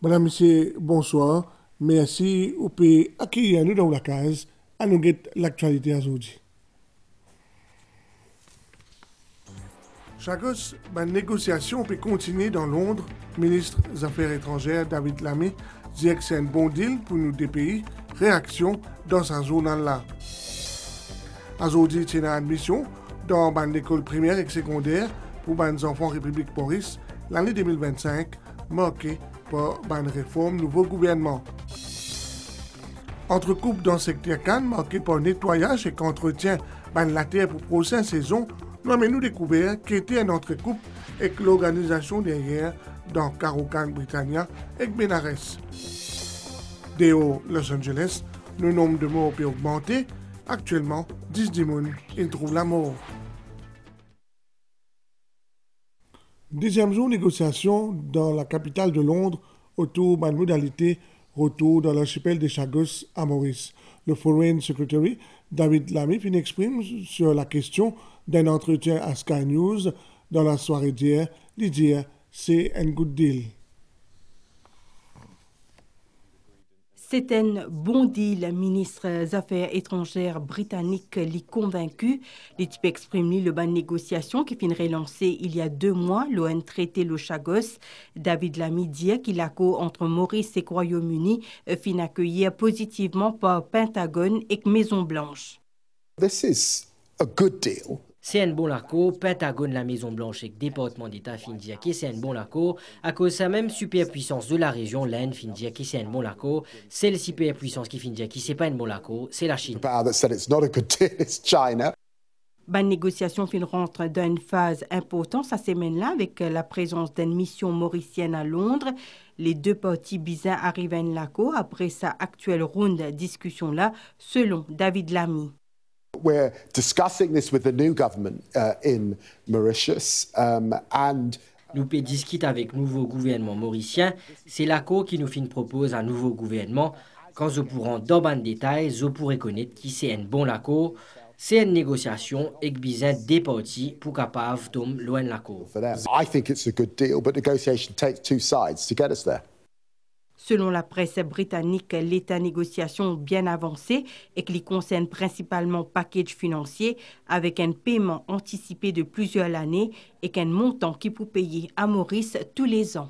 Madame, Monsieur, bonsoir. Merci ou peut accueillir nous dans la case à nous guetter l'actualité aujourd'hui. Chagos, la négociation peut continuer dans Londres. Ministre des Affaires étrangères David Lammy dit que c'est un bon deal pour nous deux pays. Réaction dans sa zone là. Aujourd'hui, c'est une admission dans une école primaire et secondaire pour les enfants République Maurice l'année 2025, marquée par une réforme nouveau gouvernement. Entrecoupe dans le secteur Cannes, marqué par nettoyage et qu'entretien la terre pour prochaine saison, nous avons découvert qu'il était un entrecoupe avec l'organisation derrière dans Caro-Cannes Britannia et Benares. Dehors Los Angeles, le nombre de morts peut augmenter. Actuellement, 10 démons, ils trouvent la mort. Deuxième jour de négociation dans la capitale de Londres autour de la modalité retour dans l'archipel des Chagos à Maurice. Le Foreign Secretary David Lammy exprime sur la question d'un entretien à Sky News dans la soirée d'hier. Il dit c'est un good deal. C'est un bon deal, ministre des Affaires étrangères britannique l'y convaincu. Les types expriment le ban de négociation qui finit lancé il y a 2 mois, l'ON traité le Chagos. David Lammy dit qu'il l'accord entre Maurice et Royaume-Uni fin accueilli positivement par Pentagone et Maison Blanche. This is a good deal. C'est un bon accord, Pentagone, la Maison Blanche et le département d'État fin dire que c'est un bon accord. À cause de la même superpuissance de la région, l'Inde fin dire que c'est un bon accord. C'est la superpuissance qui fin dire que c'est pas un bon accord, c'est la Chine. La négociation fin rentre dans une phase importante cette semaine-là avec la présence d'une mission mauricienne à Londres. Les deux parties bizarres arrivent à un accord après sa actuelle ronde de discussion-là, selon David Lammy. We're discussing this with the new government in Mauritius and nous pouvons discuter avec le nouveau gouvernement mauricien. C'est l'accord qui nous propose un nouveau gouvernement. Quand je pourrai dans le détail, je pourrai connaître qui c'est un bon accord. C'est une négociation avec besoin des parties pour capable tomber loin de l'accord. I think it's a good deal, but negotiation takes 2 sides to get us there. Selon la presse britannique, l'état négociation bien avancé et qui concerne principalement le package financier avec un paiement anticipé de plusieurs années et qu'un montant qui peut payer à Maurice tous les ans.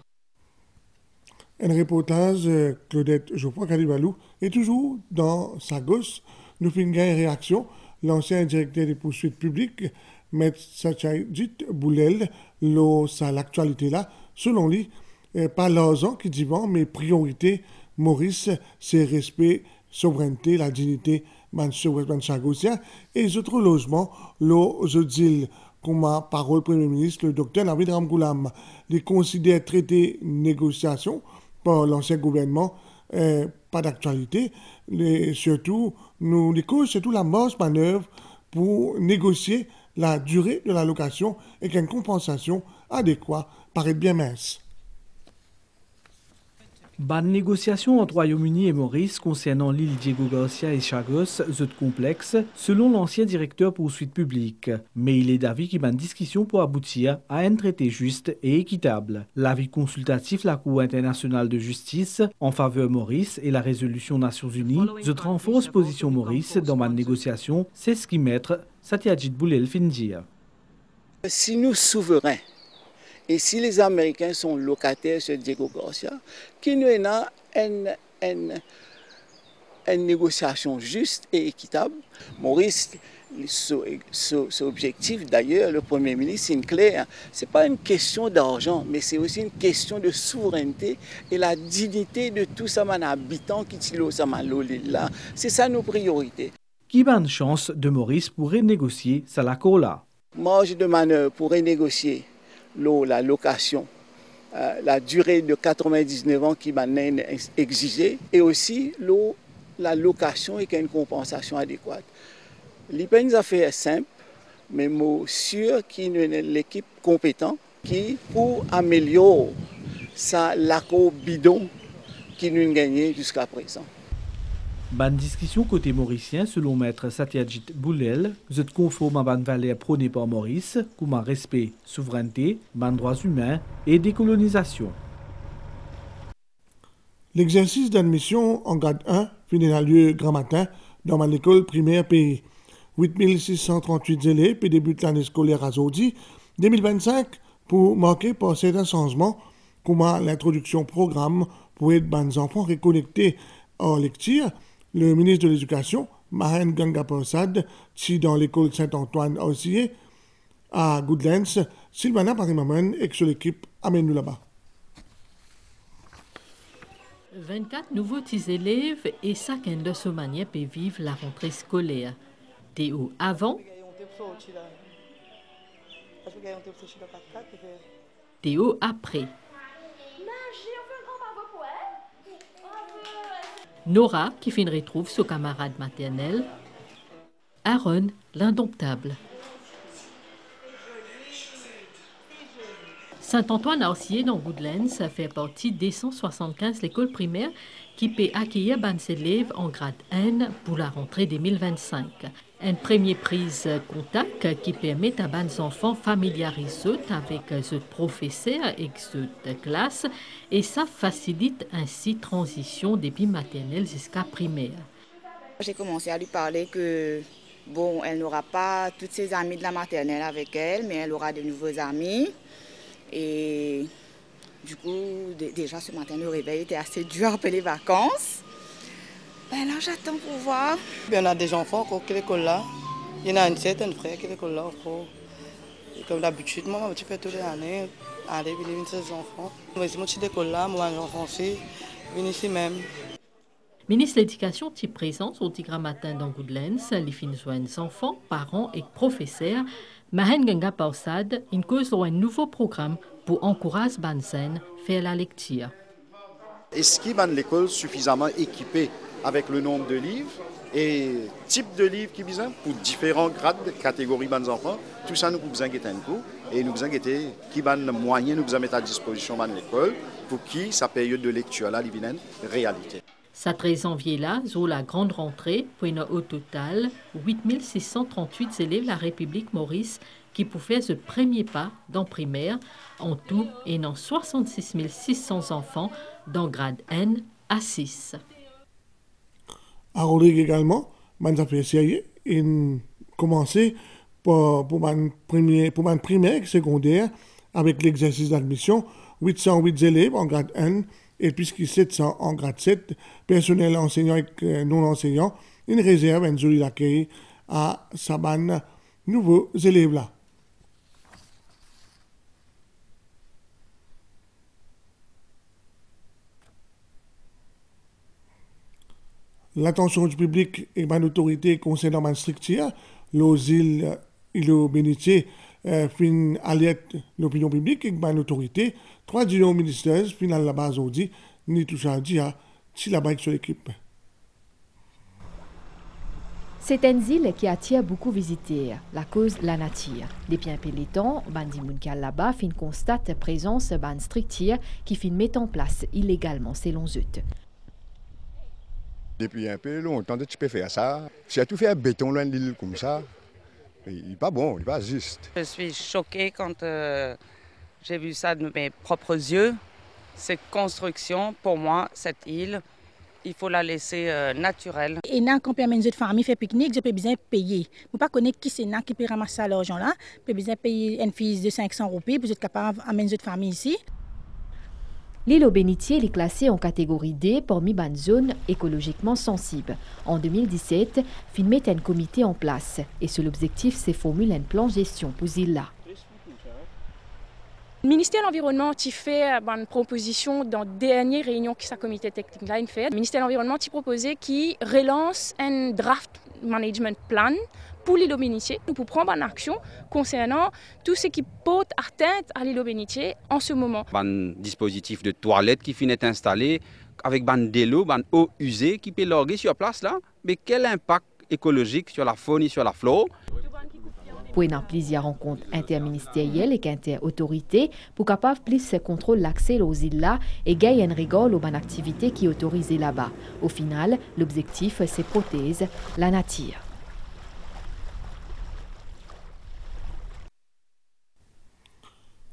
Un reportage, Claudette Geoffroy-Calibalou, est toujours dans Sagos. Nous faisons une réaction. L'ancien directeur des poursuites publiques, M. Satyajit Boulel, à l'actualité là, selon lui, pas l'argent qui dit bon, mais priorité, Maurice, c'est respect, souveraineté, la dignité, chagosien, et les autres logements, je dis, comme a parole Premier ministre, le docteur Navid Ramgoulam, les considère traité négociation par l'ancien gouvernement, pas d'actualité, surtout, nous découvrons surtout la marge manœuvre pour négocier la durée de la location et qu'une compensation adéquate paraît bien mince. Ban négociation entre Royaume-Uni et Maurice concernant l'île Diego Garcia et Chagos, zut complexe, selon l'ancien directeur poursuite publique. Mais il est d'avis qu'il y a une discussion pour aboutir à un traité juste et équitable. L'avis consultatif de la Cour internationale de justice en faveur Maurice et la résolution Nations Unies, zut renforce position Maurice dans la négociation, c'est ce qui maître Satyajit Boulel fin dire. Si nous souverains, et si les Américains sont locataires sur Diego Garcia, qu'il y a une négociation juste et équitable. Maurice, son objectif d'ailleurs, le Premier ministre, c'est clair. Ce n'est pas une question d'argent, mais c'est aussi une question de souveraineté et la dignité de tous ces habitants qui sont là. C'est ça nos priorités. Qui a une chance de Maurice pour renégocier sa accord-là? Marge de manœuvre pour renégocier la location, la durée de 99 ans qui est exigée, et aussi la location et une compensation adéquate. L'IPEN a fait simple, mais je suis sûr qu'il y a l'équipe compétente qui, pour améliorer l'accord bidon qui nous a gagné jusqu'à présent. Ban discussion côté mauricien, selon maître Satyajit Boulel, vous êtes conforme à ban valeur prônée par Maurice, comme respect, souveraineté, ban droits humains et décolonisation. L'exercice d'admission en grade 1 finit à lieu grand matin dans l'école primaire pays. 8638 élèves et débutent l'année scolaire à Zodi 2025 pour marquer par certains changements comme l'introduction programme pour aider les enfants reconnectés en lecture. Le ministre de l'Éducation, Mahen Ganga Persad, qui dans l'école Saint-Antoine aussi à Goodlands, Sylvana Parimaman et sur l'équipe amène-nous là-bas. 24 nouveaux petits élèves et chacun de ce manière peut vivre la rentrée scolaire. Théo avant, Théo après. Nora qui fin retrouve son camarade maternel. Aaron l'indomptable. Saint-Antoine-Arcier dans Goodlands fait partie des 175 l'école primaire qui peut accueillir les élèves en grade 1 pour la rentrée 2025. Une première prise contact qui permet à les enfants familiariser avec ce professeur et cette classe et ça facilite ainsi transition depuis maternelle jusqu'à primaire. J'ai commencé à lui parler que bon, elle n'aura pas toutes ses amies de la maternelle avec elle, mais elle aura de nouveaux amis. Et du coup, déjà ce matin, le réveil était assez dur après les vacances. Ben là, j'attends pour voir. Il y en a des enfants qui l'école là. Il y en a une certaine frère qui l'école là. Et comme d'habitude, moi, je fais toutes les années. Aller, venir ces enfants. Moi, je suis l'école là, moi, les enfants aussi, viennent ici même. Ministre de l'Éducation qui présente au Tigre matin dans Goodlands, les filles enfants, parents et professeurs. Mahen Ganga Persad, une cause un nouveau programme pour encourager Bansen à faire la lecture. Est-ce qu'il y a l'école suffisamment équipée avec le nombre de livres et type de livres qui besoin pour différents grades, catégories de enfants? Tout ça, nous pouvons guetter un coup et nous pouvons guetter qui a les moyens nous mettre à disposition de l'école pour qui sa période de lecture là, une réalité. Ça 13 janvier là, sur la grande rentrée, pour une au total 8638 élèves de la République Maurice qui pouvaient faire ce premier pas dans primaire, en tout et dans 66 600 enfants dans grade N à 6. À Rodrigue également, man affaires sérieux, ils commencé pour man primaire et secondaire avec l'exercice d'admission 808 élèves en grade N et puisqu'il 700 en grade 7, personnel enseignant et non enseignant, une réserve, un joli accueil à Saban, nouveaux élèves là. L'attention du public et de l'autorité concernant ma structure, l'OSIL et le bénéficier fin alerte l'opinion publique et de l'autorité. 3 dions ministères, final la base dit, ni tout ça dit, si la bague sur l'équipe. C'est une île qui attire beaucoup de visiteurs, la cause la nature. Depuis un peu de temps, Bandi Munkal là-bas fin constate la présence d'une structure qui fin met en place illégalement selon eux. Depuis un peu longtemps, tu peux faire ça. Si tu fais un béton loin de l'île comme ça, il n'est pas bon, il n'est pas juste. Je suis choquée quand j'ai vu ça de mes propres yeux. Cette construction, pour moi, cette île, il faut la laisser naturelle. Et là, quand on une famille fait pique-nique, je peux bien payer. Je ne pas connaître qui c'est qui peut ramasser l'argent là. Je peux bien payer une fille de 500 roupies pour être capable d'amener une famille ici. L'île aux bénitiers est classée en catégorie D parmi une zone écologiquement sensible. En 2017, fin met un comité en place et sur l'objectif, c'est formule un plan de gestion pour l'île-là. Le ministère de l'Environnement a fait une proposition dans la dernière réunion que sa comité technique là fait. Le ministère de l'Environnement a proposé qu'il relance un draft management plan pour l'île aux bénitiers pour prendre une action concernant tout ce qui porte atteinte à l'île aux bénitiers en ce moment. Un dispositif de toilette qui finit installé avec de l'eau, eau usée qui peut larguer sur place là, mais quel impact écologique sur la faune et sur la flore? Pour une plusieurs rencontres interministérielles et interautorités pour capable plus contrôler l'accès aux îles là et gagner un rigole aux bonnes activités qui autorisées là-bas. Au final, l'objectif c'est protéger la nature.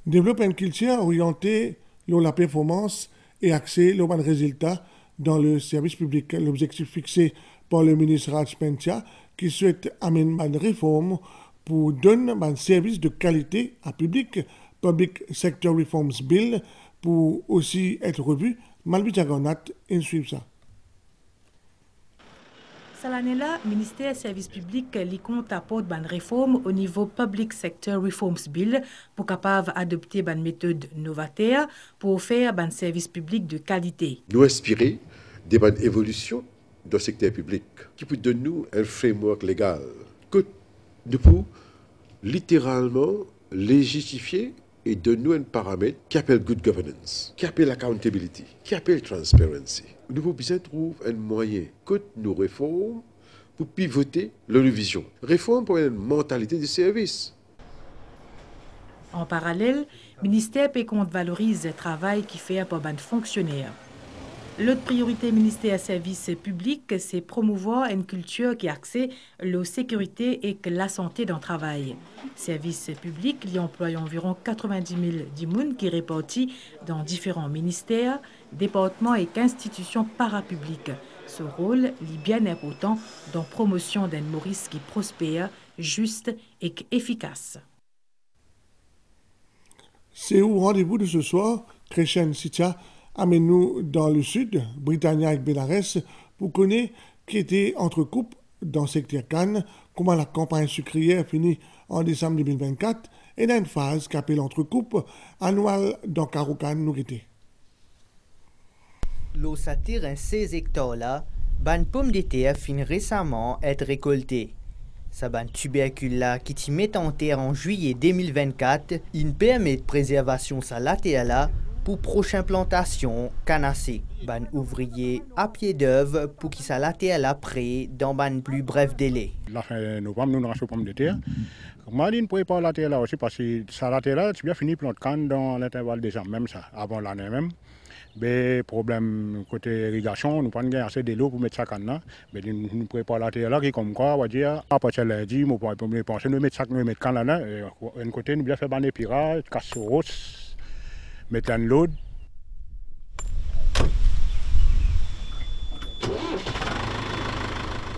Développer une culture orientée sur la performance et axée sur les résultats dans le service public. L'objectif fixé par le ministre Raj Pentia, qui souhaite amener une réforme pour donner un service de qualité à public, Public Sector Reforms Bill, pour aussi être revu. Malvi Diagonat, et suivre ça. Cette année-là, le ministère des Services publics compte apporter une réforme au niveau Public Sector Reforms Bill pour capable adopter une méthode novateur pour faire un service public de qualité. Nous inspirer des bonnes évolutions dans le secteur public qui peut donner nous un framework légal que nous pouvons littéralement légitifier et donner nous un paramètre qui appelle good governance, qui appelle accountability, qui appelle transparency. Nous avons besoin de trouver un moyen que nous réformes pour pivoter leur vision. Réforme pour une mentalité de service. En parallèle, le ministère valorise le travail qui fait pour les fonctionnaires. L'autre priorité du ministère des Services publics, c'est promouvoir une culture qui accède la sécurité et la santé dans le travail. Services publics, il emploie environ 90 000 personnes qui répartis dans différents ministères, départements et institutions parapubliques. Ce rôle est bien important dans la promotion d'un Maurice qui prospère, juste et efficace. C'est au rendez-vous de ce soir, Christian Sitia amène-nous dans le sud, Britannia et Bélarès, pour connaître qui était entre couples dans le secteur Cannes, comment la campagne sucrière finit en décembre 2024 et dans une phase qu'appelle entre couples annuelle dans Caroucan nous était. L'eau s'attire un 16 hectares là, ban pomme de terre finit récemment être récoltée. Sa ban tubercule là qui t'y met en terre en juillet 2024, il permet de préservation sa la terre là pour prochaine plantation canassée. Ban ouvrier à pied d'œuvre pour qu'il sa la terre là près dans ban plus bref délai. La fin novembre nous rachetons pommes de terre. Moi, je ne pourrais pas la terre là aussi parce que ça la terre là, tu bien fini plante canne dans l'intervalle des ans, même ça, avant l'année même. Mais problème côté irrigation, nous prenons assez de l'eau pour mettre ça canne là. Mais nous ne pourrions pas la terre là qui comme quoi, on va dire, à partir de lundi, nous pourrions penser nous mettre ça, nous mettre canne là. Un côté, nous bien faire des pirates, casseros, mettre de l'eau.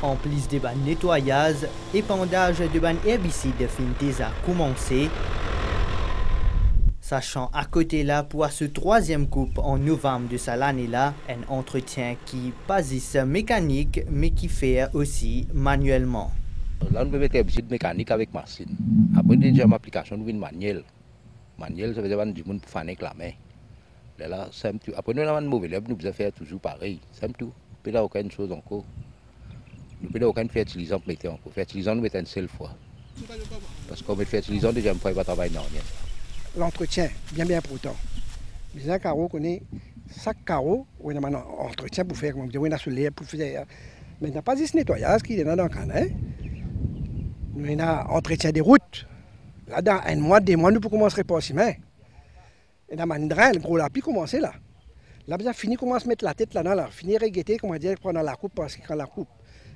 En plus de ban nettoyage, épandage de ban herbicide fin déjà commencé. Sachant à côté là pour ce troisième coupe en novembre de cette année-là, un entretien qui passe mécanique mais qui fait aussi manuellement. Là, nous pouvons mettre herbicide mécanique avec machine. Après, déjà, une application, nous avons une manuel. Manuel, ça veut dire que du monde pour faire avec la main. Là, c'est tout. Après, nous avons une mauvaise herbe, nous devons faire toujours pareil. C'est tout. Nous n'avons aucune chose encore. Nous n'avons aucun fertilisant pour mettre encore. Fertilisant, nous mettons une seule fois. Parce qu'on met fertilisant, déjà, on ne peut pas travailler dans rien. L'entretien, bien important. Les carreaux connaît chaque carreau, on a un entretien pour faire, on a sur l'air pour faire. Mais il n'y a pas juste nettoyage qui est dans le canal. Nous avons un entretien des routes. Là, dans un mois, 2 mois, nous pouvons commencer par ciment. Et dans un drain, le gros lapis commencer là. Là, bien fini, commence à mettre la tête là-dedans, là. Finir regretter, comment dire, prendre la coupe parce que quand la coupe.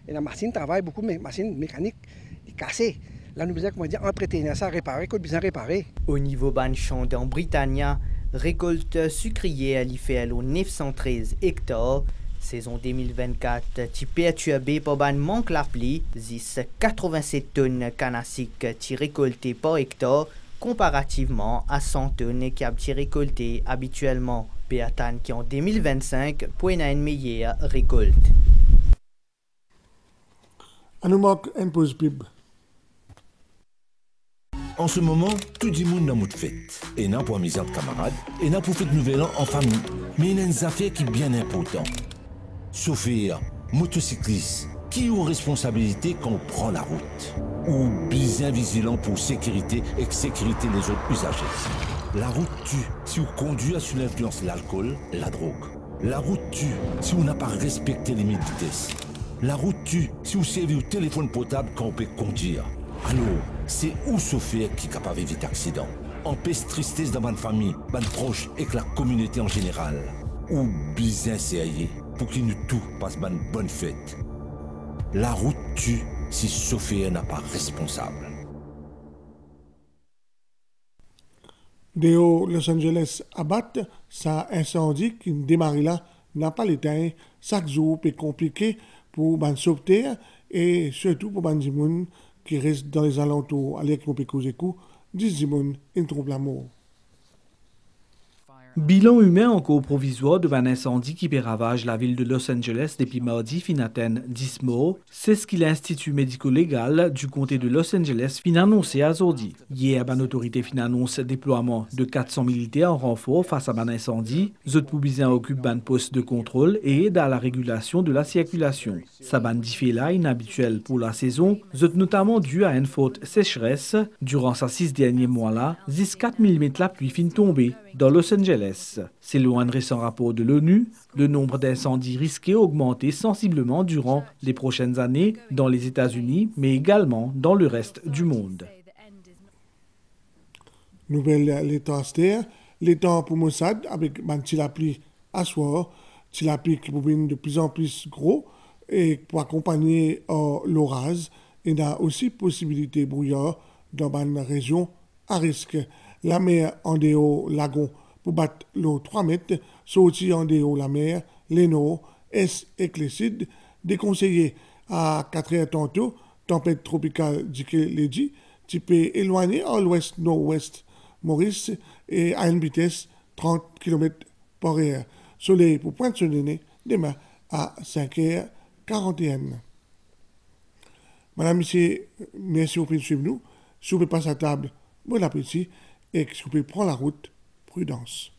Et la machine travaille beaucoup, mais la machine mécanique est cassée. Là, nous besoin, comment dire, entretenir ça, réparer, qu'on besoin réparer. Au niveau banchon dans Britannia, récolte sucrière à fait aux 913 hectares. Saison 2024, qui perturbé par ban manque la pluie, 87 tonnes canassiques qui récoltées par hectare, comparativement à 100 tonnes qui a récoltées habituellement. Péatan qui en 2025 pour une meilleure récolte. À nous manque une pause pub. En ce moment, tout le monde est dans notre fête. Et n'a pour amuser entre camarades, et n'a pour fête nouvel an en famille. Mais il y a une affaire qui est bien importante. Chauffeur, motocycliste, qui ont responsabilité quand on prend la route? Ou bien vigilant pour sécurité et sécurité des autres usagers. La route tue si on conduit sous l'influence de l'alcool, la drogue. La route tue si on n'a pas respecté les limites de vitesse. La route tue si on servait au téléphone portable quand on peut conduire. Alors, c'est où chauffeur qui est capable d'éviter l'accident? Empêche tristesse dans ma famille, ma proche et que la communauté en général. Ou bien sérieux pour qu'il nous tout passe une bonne fête. La route tue si chauffeur n'a pas responsable. Deo Los Angeles abat, ça incendie qui démarre là n'a pas les temps, chaque jour est compliqué pour les sauveteurs et surtout pour les gens qui restent dans les alentours, aller qui peut causer coup, 10 gens ils trouvent l'amour. Bilan humain encore provisoire de un incendie qui ravage la ville de Los Angeles depuis mardi fin atteint 10 morts. C'est ce que l'Institut médico-légal du comté de Los Angeles fin annoncé à Zordi. Hier, l'autorité fin annonce déploiement de 400 militaires en renfort face à un incendie. Zot Poubizien occupe un poste de contrôle et aide à la régulation de la circulation. Sa bande fait là inhabituelle pour la saison, zot notamment dû à une forte sécheresse. Durant ces 6 derniers mois-là, 4 mm la pluie fin tombée dans Los Angeles. Selon un récent rapport de l'ONU, le nombre d'incendies risqués a augmenté sensiblement durant les prochaines années dans les États-Unis, mais également dans le reste du monde. Nouvelle l'état terre, l'état pour Mossad avec la pluie à soir, la pluie qui devient de plus en plus gros et pour accompagner l'orage, il y a aussi possibilité brouillard dans une région à risque. La mer en dehors lagon pour battre l'eau 3 mètres, sortir en dehors la mer, les nord, est et Clécide, déconseillé à 4 heures tantôt, tempête tropicale Dike-Ledi, tu peux éloigner à l'ouest-nord-ouest Maurice et à une vitesse 30 km par heure. Soleil pour Pointe-sur-Nez demain à 5h41. Madame, Monsieur, merci pour suivre nous. Si vous pouvez passer à table, bon appétit et si vous pouvez prendre la route, prudence.